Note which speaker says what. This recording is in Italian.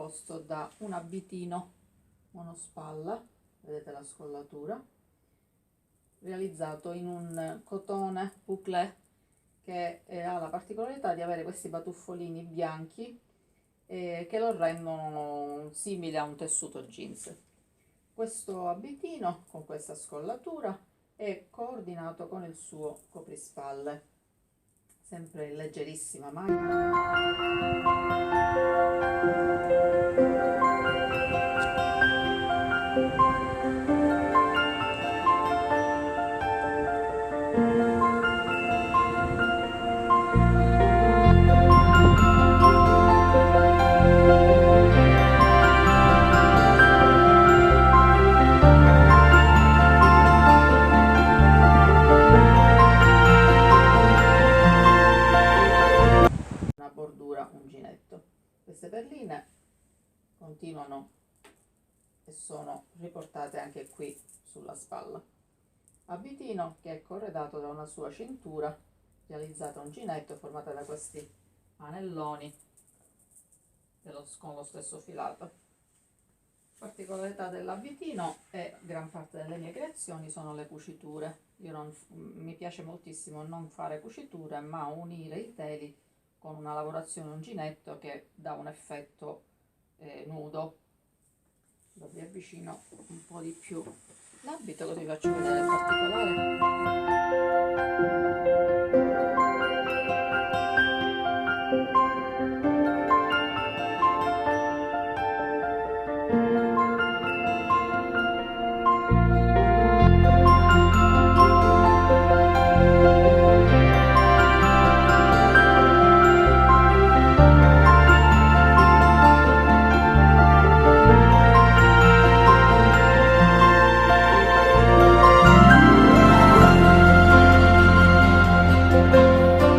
Speaker 1: composto da un abitino monospalla, vedete la scollatura, realizzato in un cotone bouclé che ha la particolarità di avere questi batuffolini bianchi che lo rendono simile a un tessuto jeans. Questo abitino con questa scollatura è coordinato con il suo coprispalle, sempre in leggerissima maglia. Bordura uncinetto. Queste perline continuano e sono riportate anche qui sulla spalla. Abitino che è corredato da una sua cintura realizzata uncinetto, formata da questi anelloni con lo stesso filato. Particolarità dell'abitino e gran parte delle mie creazioni sono le cuciture. Mi piace moltissimo non fare cuciture, ma unire i teli con una lavorazione uncinetto che dà un effetto nudo. Lo riavvicino un po' di più l'abito così vi faccio vedere in particolare.